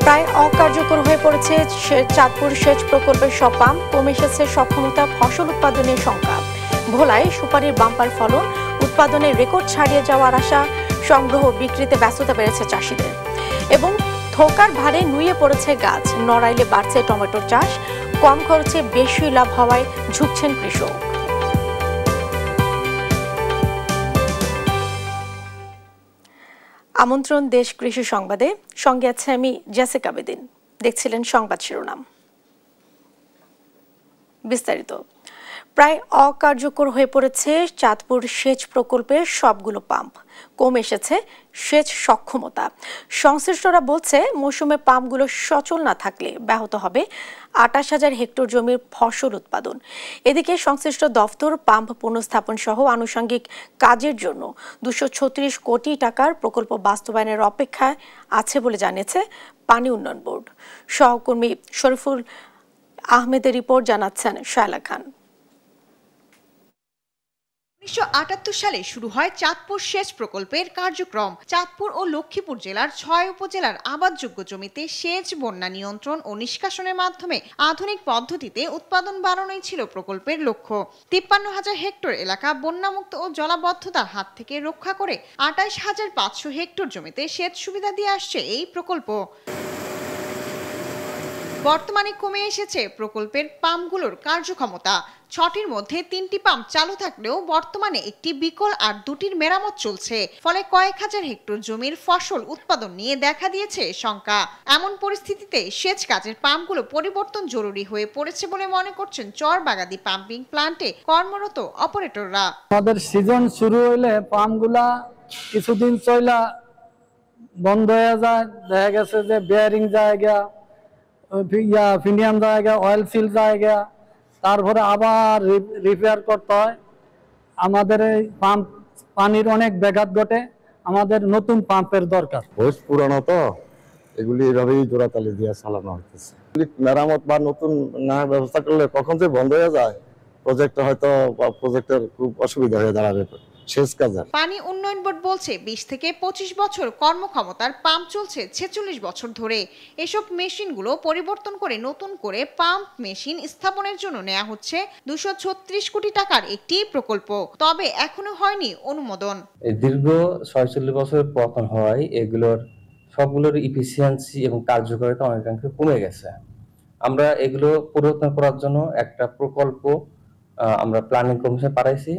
প্রায় অকার্যকর হয়ে পড়েছে চাঁদপুর সেচ প্রকল্পের সব পাম্প, কমে এসেছে সক্ষমতা, ফসল উৎপাদনের সংখ্যা। ভোলায় সুপারির বাম্পার ফলন, উৎপাদনের রেকর্ড ছাড়িয়ে যাওয়ার আশা, সংগ্রহ বিক্রিতে ব্যস্ততা বেড়েছে চাষিদের। এবং থোকার ভারে নুয়ে পড়েছে গাছ, নড়াইলে বাড়ছে টমেটোর চাষ, কম খরচে বেশি লাভ হওয়ায় ঝুঁকছেন কৃষক। আমন্ত্রণ দেশ কৃষি সংবাদে, সঙ্গে আছে আমি জেসিকা বেদিন। দেখছিলেন সংবাদ শিরোনাম। বিস্তারিত। প্রায় অকার্যকর হয়ে পড়েছে চাঁদপুর সেচ প্রকল্পের সবগুলো পাম্প, কমে এসেছে সেচ সক্ষমতা। সংশ্লিষ্টরা বলছে মৌসুমে পাম্পগুলো সচল না থাকলে ব্যাহত হবে ২৮,০০০ হেক্টর জমির ফসল উৎপাদন। এদিকে সংশ্লিষ্ট দফতর পাম্প পুনঃস্থাপন সহ আনুষঙ্গিক কাজের জন্য ২৩৬ কোটি টাকার প্রকল্প বাস্তবায়নের অপেক্ষায় আছে বলে জানিয়েছে পানি উন্নয়ন বোর্ড। সহকর্মী শরীফুল আহমেদের রিপোর্ট, জানাচ্ছেন শায়লা খান। ১৯৭৮ সালে শুরু হয় চাঁদপুর সেচ প্রকল্পের কার্যক্রম। চাঁদপুর ও লক্ষ্মীপুর জেলার ৬ উপজেলার আবাদযোগ্য জমিতে সেচ, বন্যা নিয়ন্ত্রণ ও নিষ্কাশনের মাধ্যমে আধুনিক পদ্ধতিতে উৎপাদন বাড়ানোই ছিল প্রকল্পের লক্ষ্য। ৫৩,০০০ হেক্টর এলাকা বন্যামুক্ত ও জলাবদ্ধতার হাত থেকে রক্ষা করে ২৮,৫০০ হেক্টর জমিতে সেচ সুবিধা দিয়ে আসছে এই প্রকল্প। বর্তমানে কমে এসেছে প্রকল্পের পাম্পগুলোর কার্যক্ষমতা। ৬টির মধ্যে ৩টি পাম্প চালু থাকলেও বর্তমানে একটি বিকল আর ২টির মেরামত চলছে। ফলে কয়েক হাজার হেক্টর জমির ফসল উৎপাদন নিয়ে দেখা দিয়েছে শঙ্কা। এমন পরিস্থিতিতে সেচ কাজের পাম্পগুলো পরিবর্তন জরুরি হয়ে পড়েছে বলে মনে করছেন চরবাগাদি পাম্পিং প্ল্যান্টে কর্মরত অপারেটররা। আমাদের সিজন শুরু হইলে পাম্পগুলা কিছুদিন চইলা বন্ধ হয়ে যায়, দেখা গেছে যে বেয়ারিং জায়গা, ফিনিয়াম জায়গা, অয়েল সিল জায়গা, তারপরে আবার রিপেয়ার করতে হয়। আমাদের এই পাম্প পানির অনেক ব্যাঘাত ঘটে, আমাদের নতুন পাম্পের দরকার। হোস পুরানো তো, এগুলি এভাবেই জোড়াতালি দিয়ে চালানো হচ্ছে। মেরামত বা নতুন না ব্যবস্থা করলে কখন যে বন্ধ হয়ে যায় প্রজেক্ট, হয়তো প্রজেক্টের খুব অসুবিধা হয়ে দাঁড়াবে সেচ কাজে। পানি উন্নয়ন বোর্ড বলছে ২০ থেকে ২৫ বছর কর্মক্ষমতার পাম্প চলছে ৪৬ বছর ধরে। এসব মেশিনগুলো পরিবর্তন করে নতুন করে পাম্প মেশিন স্থাপনের জন্য নেওয়া হচ্ছে ২৩৬ কোটি টাকার একটি প্রকল্প। তবে এখনো হয়নি অনুমোদন। দীর্ঘ ৪৬ বছর পতন হয়, এগুলোর সবগুলোর ইফিসিয়েন্সি এবং কার্যকারিতা অনেকাংশে কমে গেছে। আমরা এগুলো পরিবর্তন করার জন্য একটা প্রকল্প আমরা প্ল্যানিং কমিশন পাঠাইছি।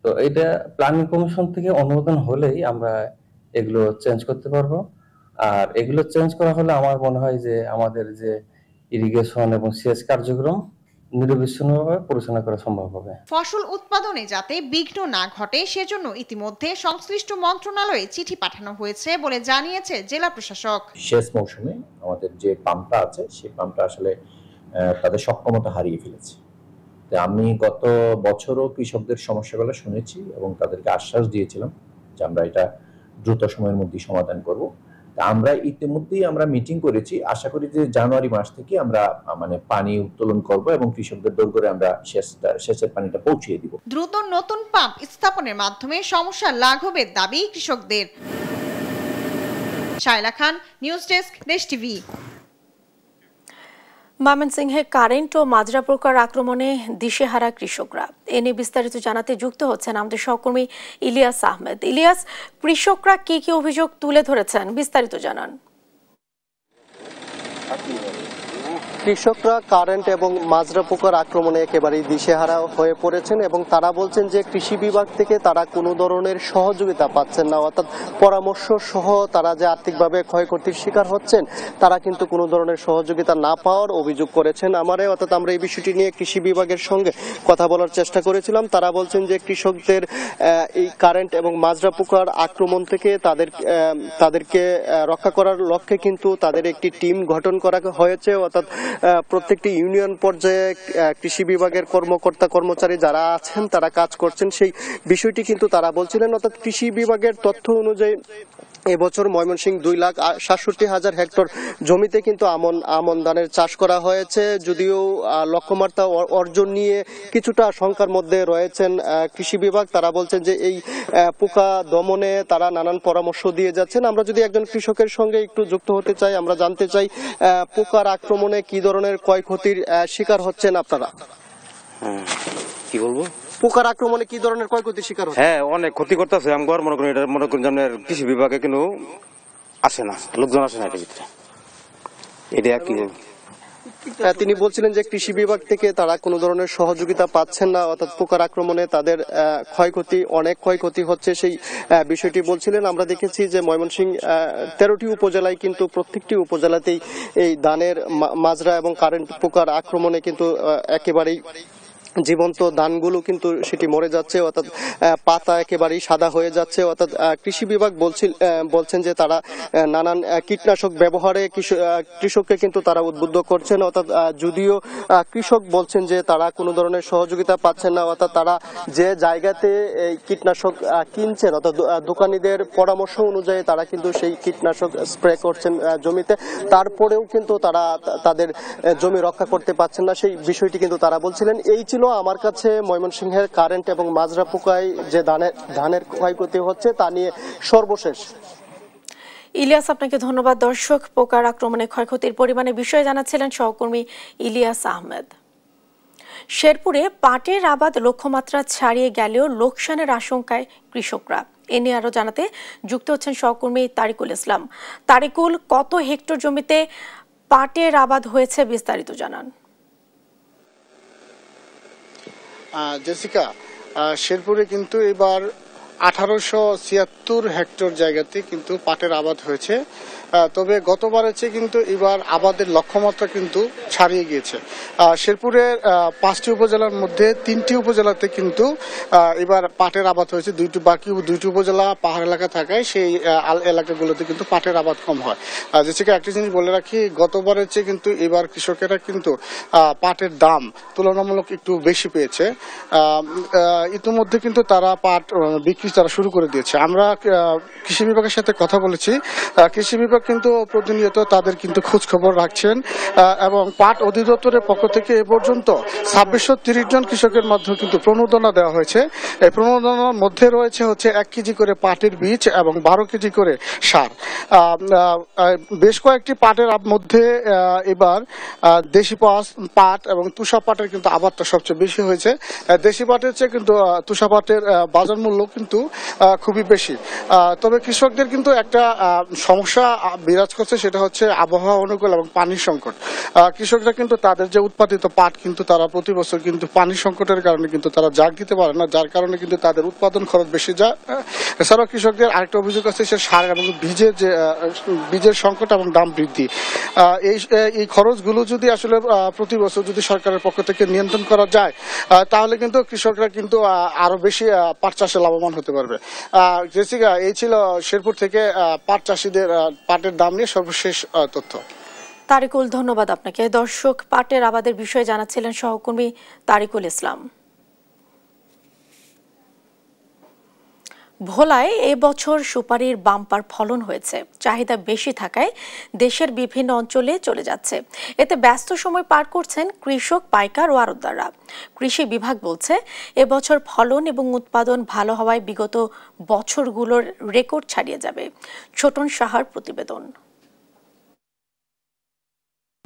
তো এটা প্ল্যানিং কমিশন থেকে অনুমোদন হলেই আমরা এগুলো চেঞ্জ করতে পারবো। আর এগুলো চেঞ্জ করা হলে আমার মনে হয় যে আমাদের যে ইরিগেশন এবং সেচ কার্যক্রম নিরবিচ্ছিন্নভাবে পরিচালনা করা সম্ভব হবে। ফসল উৎপাদনে যাতে বিঘ্ন না ঘটে সেজন্য ইতিমধ্যে সংশ্লিষ্ট মন্ত্রণালয়ে চিঠি পাঠানো হয়েছে বলে জানিয়েছে জেলা প্রশাসক। শেষ মৌসুমে আমাদের যে পাম্পটা আছে সেই পাম্পটা আসলে তাদের সক্ষমতা হারিয়ে ফেলেছে। আমি গত বছরও কৃষকদের সমস্যাগুলো শুনেছি এবং তাদেরকে আশ্বাস দিয়েছিলাম যে আমরা এটা দ্রুত সময়ের মধ্যে সমাধান করব। আমরা ইতিমধ্যেই আমরা মিটিং করেছি, আশা করি যে জানুয়ারি মাস থেকে আমরা পানি উত্তোলন করব এবং কৃষকদের দৌড় করে আমরা সেচের পানিটা পৌঁছিয়ে দিব। দ্রুত নতুন পাম্প স্থাপনের মাধ্যমে সমস্যা লাঘবের দাবি কৃষকদের। শায়লা খান, নিউজ ডেস্ক, দেশ টিভি। ময়মনসিংহে কারেন্ট ও মাজরা পোকার আক্রমণে দিশেহারা কৃষকরা। এ নিয়ে বিস্তারিত জানাতে যুক্ত হচ্ছেন আমাদের সহকর্মী ইলিয়াস আহমেদ। ইলিয়াস, কৃষকরা কি কি অভিযোগ তুলে ধরেছেন, বিস্তারিত জানান। কৃষকরা কারেন্ট এবং মাজরা পোকার আক্রমণে একেবারেই দিশেহারা হয়ে পড়েছেন এবং তারা বলছেন যে কৃষি বিভাগ থেকে তারা কোনো ধরনের সহযোগিতা পাচ্ছেন না, অর্থাৎ পরামর্শ সহ তারা যে আর্থিকভাবে ক্ষয়ক্ষতির শিকার হচ্ছেন তারা কিন্তু কোনো ধরনের সহযোগিতা না পাওয়ার অভিযোগ করেছেন। অর্থাৎ আমরা এই বিষয়টি নিয়ে কৃষি বিভাগের সঙ্গে কথা বলার চেষ্টা করেছিলাম। তারা বলছেন যে কৃষকদের এই কারেন্ট এবং মাজরা পোকার আক্রমণ থেকে তাদেরকে রক্ষা করার লক্ষ্যে কিন্তু তাদের একটি টিম গঠন করা হয়েছে, অর্থাৎ প্রত্যেকটি ইউনিয়ন পর্যায়ে কৃষি বিভাগের কর্মকর্তা কর্মচারী যারা আছেন তারা কাজ করছেন, সেই বিষয়টি কিন্তু তারা বলছিলেন। অর্থাৎ কৃষি বিভাগের তথ্য অনুযায়ী এবছর ময়মনসিংহ 2,67,000 হেক্টর জমিতে কিন্তু আমন ধানের চাষ করা হয়েছে। যদিও লক্ষ্যমাত্রা অর্জন নিয়ে কিছুটা শঙ্কার মধ্যে রয়েছেন কৃষি বিভাগ। তারা বলছেন যে এই পোকা দমনে তারা নানান পরামর্শ দিয়ে যাচ্ছেন। আমরা যদি একজন কৃষকের সঙ্গে একটু যুক্ত হতে চাই, আমরা জানতে চাই পোকার আক্রমণে কি ধরনের ক্ষয়ক্ষতির শিকার হচ্ছেন আপনারা? কি বলবো, পোকার আক্রমণে কি ধরনের ক্ষয়ক্ষতির শিকার হচ্ছে? হ্যাঁ, অনেক ক্ষতি করতেছে। আমি মনে করি এটা মনে করি যে কৃষি বিভাগে কিন্তু আসে না, লোকজন আসে না এটার ভিতরে। এটা কি তিনি বলছিলেন যে কৃষি বিভাগ থেকে তারা কোনো ধরনের সহযোগিতা পাচ্ছেন না, অর্থাৎ পোকার আক্রমণে তাদের অনেক ক্ষয়ক্ষতি হচ্ছে সেই বিষয়টি বলছিলেন। আমরা দেখেছি যে ময়মনসিংহ 13টি উপজেলায় কিন্তু প্রত্যেকটি উপজেলাতেই এই ধানের মাজরা এবং কারেন্ট পোকার আক্রমণে কিন্তু একেবারেই জীবন্ত ধানগুলো কিন্তু সেটি মরে যাচ্ছে, অর্থাৎ পাতা একেবারেই সাদা হয়ে যাচ্ছে। অর্থাৎ কৃষি বিভাগ বলছেন যে তারা নানান কীটনাশক ব্যবহারে কৃষককে কিন্তু তারা উদ্বুদ্ধ করছেন। অর্থাৎ যদিও কৃষক বলছেন যে তারা কোনো ধরনের সহযোগিতা পাচ্ছেন না, অর্থাৎ তারা যে জায়গাতে এই কীটনাশক কিনছেন, অর্থাৎ দোকানিদের পরামর্শ অনুযায়ী তারা কিন্তু সেই কীটনাশক স্প্রে করছেন জমিতে, তারপরেও কিন্তু তারা তাদের জমি রক্ষা করতে পারছেন না, সেই বিষয়টি কিন্তু তারা বলছিলেন। এই ছিল আমার কাছে ময়মনসিংহের কারেন্ট এবং মাজরা পোকায় যে ধানের ক্ষয়ক্ষতি হচ্ছে তা নিয়ে সর্বশেষ। ইলিয়াস, আপনাকে ধন্যবাদ। দর্শক, পোকার আক্রমণে ক্ষয়ক্ষতির পরিমাণে বিষয়ে জানাচ্ছিলেন সহকর্মী ইলিয়াস আহমেদ। শেরপুরে পাটের আবাদ লক্ষ্যমাত্রা ছাড়িয়ে গেলেও লোকসানের আশঙ্কায় কৃষকরা। এ নিয়ে আরো জানাতে যুক্ত হচ্ছেন সহকর্মী তারিকুল ইসলাম। তারিকুল, কত হেক্টর জমিতে পাটের আবাদ হয়েছে, বিস্তারিত জানান। জেসিকা, শেরপুরে কিন্তু এবার 1876 হেক্টর জায়গাতে কিন্তু পাটের আবাদ হয়েছে। তবে গতবারের চেয়ে কিন্তু এবার আবাদের লক্ষ্যমাত্রা কিন্তু ছাড়িয়ে গিয়েছে। শেরপুরের 5টি উপজেলার মধ্যে 3টি উপজেলাতে কিন্তু এবার পাটের আবাদ হয়েছে। বাকি 2টি উপজেলা পাহাড় এলাকা থাকায় সেই এলাকাগুলোতে কিন্তু পাটের আবাদ কম হয়। যেটাকে একটা জিনিস বলে রাখি, গতবারের চেয়ে কিন্তু এবার কৃষকেরা কিন্তু পাটের দাম তুলনামূলক একটু বেশি পেয়েছে। ইতিমধ্যে কিন্তু তারা পাট বিক্রি তারা শুরু করে দিয়েছে। আমরা কৃষি বিভাগের সাথে কথা বলেছি। কৃষি বিভাগ কিন্তু প্রতিনিয়ত তাদের কিন্তু খোঁজ খবর রাখছেন এবং পাট অধিদপ্তরের পক্ষ থেকে এ পর্যন্ত 2630 জন কৃষকের মাধ্যমে কিন্তু প্রণোদনা দেওয়া হয়েছে। এই প্রণোদনার মধ্যে রয়েছে 1 কেজি করে পাটের বীজ এবং 12 কেজি করে সার। বেশ কয়েকটি পাটের মধ্যে এবার দেশি পাট এবং তুষা পাটের কিন্তু আবাদটা সবচেয়ে বেশি হয়েছে। দেশি পাটের চেয়ে কিন্তু তুষা পাটের বাজার মূল্য কিন্তু খুবই বেশি। তবে কৃষকদের কিন্তু একটা সমস্যা বিরাজ করছে, সেটা হচ্ছে আবহাওয়া অনুকূল এবং পানির সংকট। কৃষকরা কিন্তু তাদের যে উৎপাদিত পাট কিন্তু তারা প্রতি বছর কিন্তু পানির সংকটের কারণে কিন্তু তারা জাগ দিতে পারে না, যার কারণে কিন্তু তাদের উৎপাদন খরচ বেশি যায়। এছাড়াও কৃষকদের আরেকটা অভিযোগ আছে সে সার এবং বীজের সংকট এবং দাম বৃদ্ধি। এই খরচগুলো যদি আসলে প্রতি বছর যদি সরকারের পক্ষ থেকে নিয়ন্ত্রণ করা যায় তাহলে কিন্তু কৃষকরা কিন্তু আরো বেশি পাট চাষে লাভবান হতে পারবে। জেসিকা, এই ছিল শেরপুর থেকে পাট চাষীদের পাটের দাম নিয়ে সর্বশেষ তথ্য। তারিকুল, ধন্যবাদ আপনাকে। দর্শক, পাটের আবাদের বিষয়ে জানাচ্ছিলেন সহকর্মী তারিকুল ইসলাম। ভোলায় এবছর সুপারির বাম্পার ফলন হয়েছে। চাহিদা বেশি থাকায় দেশের বিভিন্ন অঞ্চলে চলে যাচ্ছে। এতে ব্যস্ত সময় পার করছেন কৃষক, পাইকার ও আড়তদাররা। কৃষি বিভাগ বলছে এবছর ফলন এবং উৎপাদন ভালো হওয়ায় বিগত বছরগুলোর রেকর্ড ছাড়িয়ে যাবে। ছোটন সাহার প্রতিবেদন।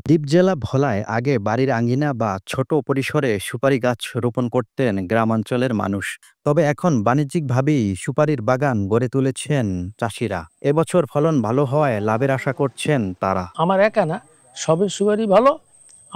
দ্বীপ জেলা ভোলায় আগে বাড়ির আঙ্গিনা বা ছোট পরিসরে সুপারি গাছ রোপণ করতেন গ্রামাঞ্চলের মানুষ। তবে এখন বাণিজ্যিকভাবেই সুপারির বাগান গড়ে তুলেছেন চাষিরা। এবছর ফলন ভালো হওয়ায় লাভের আশা করছেন তারা। আমার একা না, সবের সুপারি ভালো।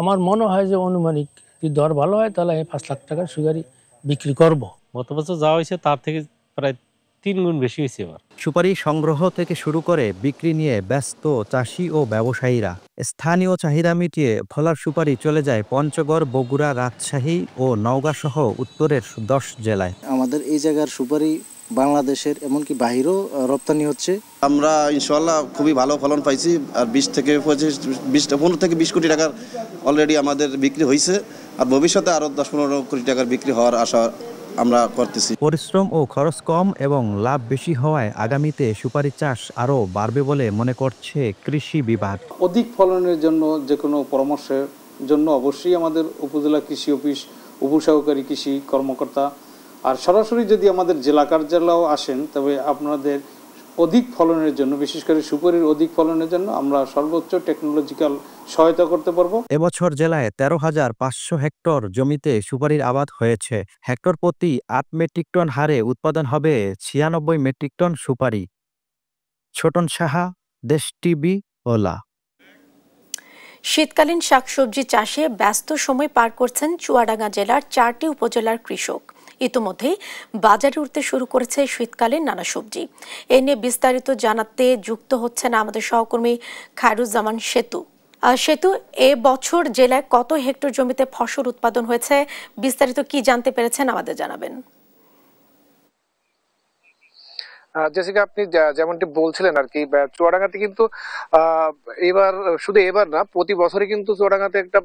আমার মনে হয় যে অনুমানিক যদি দর ভালো হয় তাহলে 5 লাখ টাকার সুপারি বিক্রি করব। গত বছর যা হয়েছে তার থেকে প্রায় 3 গুণ বেশি হয়েছে এবার। সুপারি সংগ্রহ থেকে শুরু করে বিক্রি নিয়ে ব্যস্ত চাষি ও ব্যবসায়ীরা। স্থানীয় চাহিদা মিটিয়ে ভোলার সুপারি চলে যায় পঞ্চগড়, বগুড়া, রাজশাহী ও নওগাঁ সহ উত্তরের 10 জেলায়। আমাদের এই জায়গার সুপারি বাংলাদেশের এমনকি বাহিরেও রপ্তানি হচ্ছে। আমরা ইনশাআল্লাহ খুবই ভালো ফলন পাইছি। আর 15 থেকে 20 কোটি টাকার অলরেডি আমাদের বিক্রি হয়েছে। আর ভবিষ্যতে আরো 10-15 কোটি টাকার বিক্রি হওয়ার আশা আমরা করতেছি। পরিশ্রম ও খরচ কম এবং লাভ বেশি হওয়ায় আগামীতে সুপারি চাষ আরও বাড়বে বলে মনে করছে কৃষি বিভাগ। অধিক ফলনের জন্য যে কোনো পরামর্শের জন্য অবশ্যই আমাদের উপজেলা কৃষি অফিস, উপসহকারী কৃষি কর্মকর্তা আর সরাসরি যদি আমাদের জেলা কার্যালয়েও আসেন, তবে আপনাদের অধিক ফলনের জন্য, বিশেষ করে সুপারির অধিক ফলনের জন্য আমরা সর্বোচ্চ টেকনোলজিক্যাল সহায়তা করতে পারবো। এবছর জেলায় 13,500 হেক্টর জমিতে সুপারির আবাদ হয়েছে। হেক্টর প্রতি 8 মেট্রিক টন হারে উৎপাদন হবে 96 মেট্রিক টন সুপারি। ছোটন সাহা, দেশ টিভি, ভোলা। শীতকালীন শাকসবজি চাষে ব্যস্ত সময় পার করছেন চুয়াডাঙ্গা জেলার 4টি উপজেলার কৃষক। ইতিমধ্যেই বাজারে উঠতে শুরু করেছে শীতকালীন নানা সবজি। এ নিয়ে বিস্তারিত জানাতে যুক্ত হচ্ছেন আমাদের সহকর্মী খায়রুজ্জামান সেতু। সেতু, এ বছর জেলায় কত হেক্টর জমিতে ফসল উৎপাদন হয়েছে, বিস্তারিত কি জানতে পেরেছেন আমাদের জানাবেন। জেসিকা, আপনি যেমনটি বলছিলেন আর কি, চুয়াডাঙ্গাতে কিন্তু এবার শুধু এবার না, প্রতি বছরই কিন্তু চুয়াডাঙ্গাতে একটা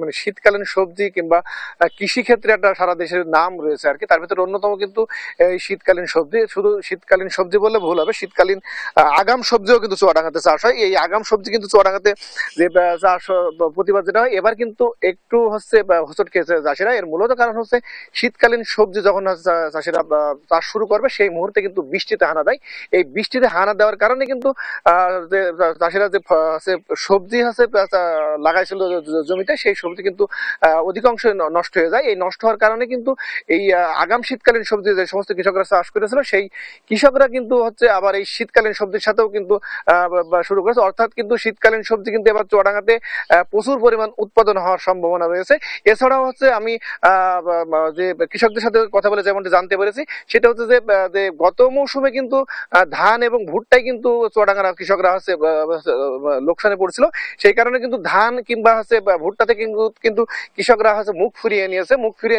মানে শীতকালীন সবজি কিংবা কৃষি ক্ষেত্রে একটা সারা দেশের নাম রয়েছে আর কি। তার ভিতরে অন্যতম কিন্তু এই শীতকালীন সবজি। শুধু শীতকালীন সবজি বললে ভুল হবে, শীতকালীন আগাম সবজিও কিন্তু চুয়াডাঙ্গাতে চাষ হয়। এই আগাম সবজি কিন্তু চুয়াডাঙ্গাতে যে চাষ প্রতিবার যেটা হয়, এবার কিন্তু একটু হচ্ছে হোঁচট খেয়েছে চাষিরা। এর মূলত কারণ হচ্ছে শীতকালীন সবজি যখন চাষিরা চাষ শুরু করবে, সেই মুহূর্তে কিন্তু বৃষ্টিতে হানা দেয়। এই বৃষ্টিতে হানা দেওয়ার কারণে কিন্তু চাষিরা যে সবজি আছে লাগাইছিল জমিতে, সেই সবজি কিন্তু অধিকাংশ নষ্ট হয়ে যায়। এই নষ্ট হওয়ার কারণে কিন্তু এই আগাম শীতকালীন সবজি যে সমস্ত কৃষকরা চাষ করেছিল, সেই কৃষকরা কিন্তু হচ্ছে আবার এই শীতকালীন সবজির সাথেও কিন্তু শুরু করেছে। অর্থাৎ কিন্তু শীতকালীন সবজি কিন্তু এবার চুয়াডাঙ্গাতে প্রচুর পরিমাণ উৎপাদন হওয়ার সম্ভাবনা রয়েছে। এছাড়াও হচ্ছে আমি যে কৃষকদের সাথে কথা বলে যেমনটি জানতে পেরেছি, সেটা হচ্ছে যে গত মৌসুমে কিন্তু ধান এবং ভুট্টাই কিন্তু চুয়াডাঙ্গার কৃষকরা হচ্ছে লোকসানে পড়ছিল। সেই কারণে কিন্তু ধান কিংবা হচ্ছে ভুট্টাতে কিন্তু কৃষকরা হচ্ছে মুখ ফিরিয়ে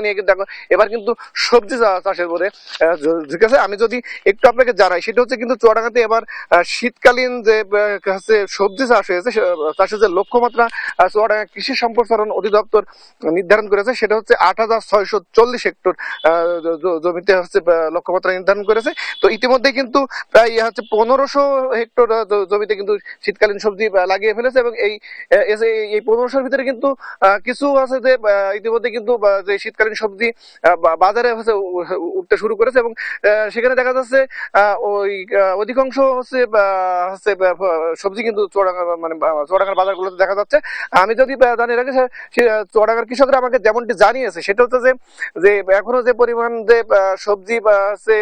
নিয়ে কিন্তু এবার কিন্তু সবজি চাষের উপরে ঝুঁকেছে। আমি যদি একটু আপনাকে জানাই, সেটা হচ্ছে কিন্তু চুয়াডাঙ্গাতে এবার শীতকালীন যে হচ্ছে সবজি চাষ হয়েছে, চাষের যে লক্ষ্যমাত্রা চুয়াডাঙ্গা কৃষি সম্প্রসারণ অধিদপ্তর নির্ধারণ করেছে, সেটা হচ্ছে 8,640 হেক্টর জমিতে হচ্ছে লক্ষ্যমাত্রা নির্ধারণ করেছে। তো ইতিমধ্যে কিন্তু প্রায় হচ্ছে 1500 হেক্টর জমিতে কিন্তু শীতকালীন সবজি লাগিয়ে ফেলেছে। এবং এই 1500-র ভিতরে কিন্তু কিছু আছে যে ইতিমধ্যে কিন্তু যে শীতকালীন সবজি বাজারে হচ্ছে উঠতে শুরু করেছে। এবং সেখানে দেখা যাচ্ছে ওই অধিকাংশ হচ্ছে সবজি কিন্তু চুয়াডাঙ্গার বাজারগুলোতে দেখা যাচ্ছে। আমি যদি জানি রাখি, চুয়াডাঙ্গার কৃষকরা আমাকে যেমনটি জানিয়েছে, সেটা হচ্ছে যে এখনো যে পরিমাণ যে সবজি হচ্ছে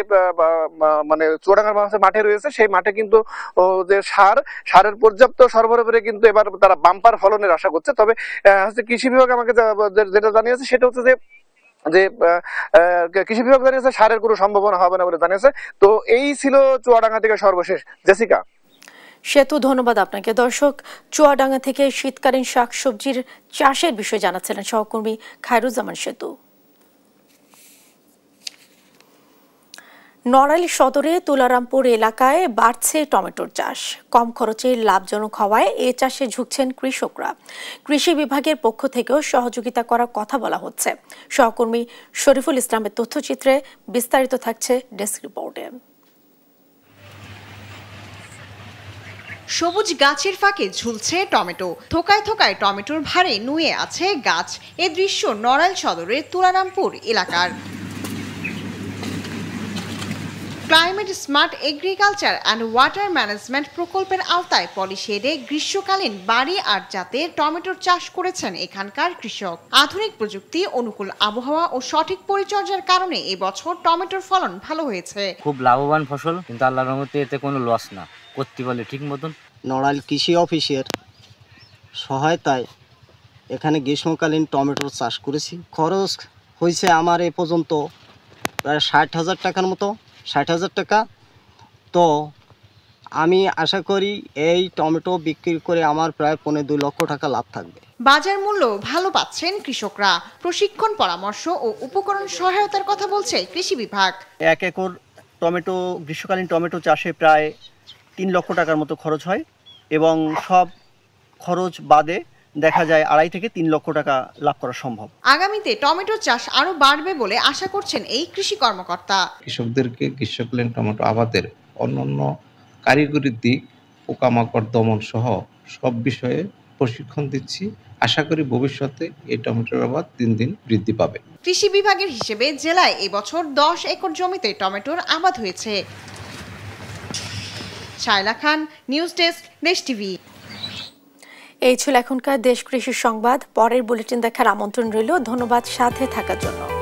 মানে চুয়াডাঙ্গার মাঠে রয়েছে, সেই মাঠে কিন্তু যে সারের পর্যাপ্ত সরবরাহ করে কিন্তু এবার তারা বাম্পার ফলনের আশা করছে। তবে হচ্ছে কৃষি বিভাগ আমাকে যেটা জানিয়েছে, সেটা হচ্ছে যে কৃষি বিভাগ জানিয়েছে সারের কোনো সম্ভাবনা হবে না বলে জানিয়েছে। তো এই ছিল চুয়াডাঙ্গা থেকে সর্বশেষ। জেসিকা। সেতু, ধন্যবাদ আপনাকে। দর্শক, চুয়াডাঙ্গা থেকে শীতকালীন শাকসবজির চাষের বিষয়ে জানাচ্ছিলেন সহকর্মী খায়রুজ্জামান সেতু। নড়াইল সদরে তুলারামপুর এলাকায় বাড়ছে টমেটোর চাষ। কম খরচে লাভজনক হওয়ায় এ চাষে ঝুঁকছেন কৃষকরা। কৃষি বিভাগের পক্ষ থেকেও সহযোগিতা করার কথা বলা হচ্ছে। সহকর্মী শরীফুল ইসলামের তথ্যচিত্রে বিস্তারিত থাকছে ডেস্ক রিপোর্টে। সবুজ গাছের ফাঁকে ঝুলছে টমেটো, থোকায় থোকায় টমেটোর ভারে নুয়ে আছে গাছ। এ দৃশ্য নড়াইল সদরের তুলারামপুর এলাকার। Climate smart agriculture and water management প্রকল্পের আওতায় পলিশেডে গ্রীষ্মকালীন বাড়ি আর জাতের টমেটোর চাষ করেছেন এখানকার কৃষক। আধুনিক প্রযুক্তি, অনুকূল আবহাওয়া ও সঠিক পরিচর্যার কারণে এবছর টমেটোর ফলন ভালো হয়েছে। খুব লাভবান ফসল, কিন্তু আল্লাহর রহমতে এতে কোনো লস না, করতে পারলে ঠিক মতন। নড়াইল কৃষি অফিসের সহায়তায় এখানে গ্রীষ্মকালীন টমেটোর চাষ করেছি। খরচ হয়েছে আমার এ পর্যন্ত প্রায় 60,000 টাকার মতো, 60,000 টাকা। তো আমি আশা করি এই টমেটো বিক্রি করে আমার প্রায় 2.5 লক্ষ টাকা লাভ থাকবে। বাজার মূল্য ভালো পাচ্ছেন কৃষকরা। প্রশিক্ষণ, পরামর্শ ও উপকরণ সহায়তার কথা বলছে কৃষি বিভাগ। 1 একর টমেটো, গ্রীষ্মকালীন টমেটো চাষে প্রায় 3 লক্ষ টাকার মতো খরচ হয় এবং সব খরচ বাদে দেখা যায় 2.5 থেকে 3 লক্ষ টাকা লাভ করা সম্ভব। আগামীতে টমেটো চাষ আরো বাড়বে বলে আশা করছেন এই কৃষি কর্মকর্তা। কৃষকদেরকে গ্রীষ্মকালীন টমেটো আবাদের অন্যান্য কারিগরি দিক, পোকামাকড় দমন সহ সব বিষয়ে প্রশিক্ষণ দিচ্ছি। আশা করি ভবিষ্যতে এই টমেটোর আবাদ দিন দিন বৃদ্ধি পাবে। কৃষি বিভাগের হিসেবে জেলায় এবছর 10 একর জমিতে টমেটোর আবাদ হয়েছে। শায়লা খান, নিউজ ডেস্ক, দেশ টিভি। এই ছিল এখনকার দেশ কৃষি সংবাদ। পরের বুলেটিন দেখার আমন্ত্রণ রইল। ধন্যবাদ সাথে থাকার জন্য।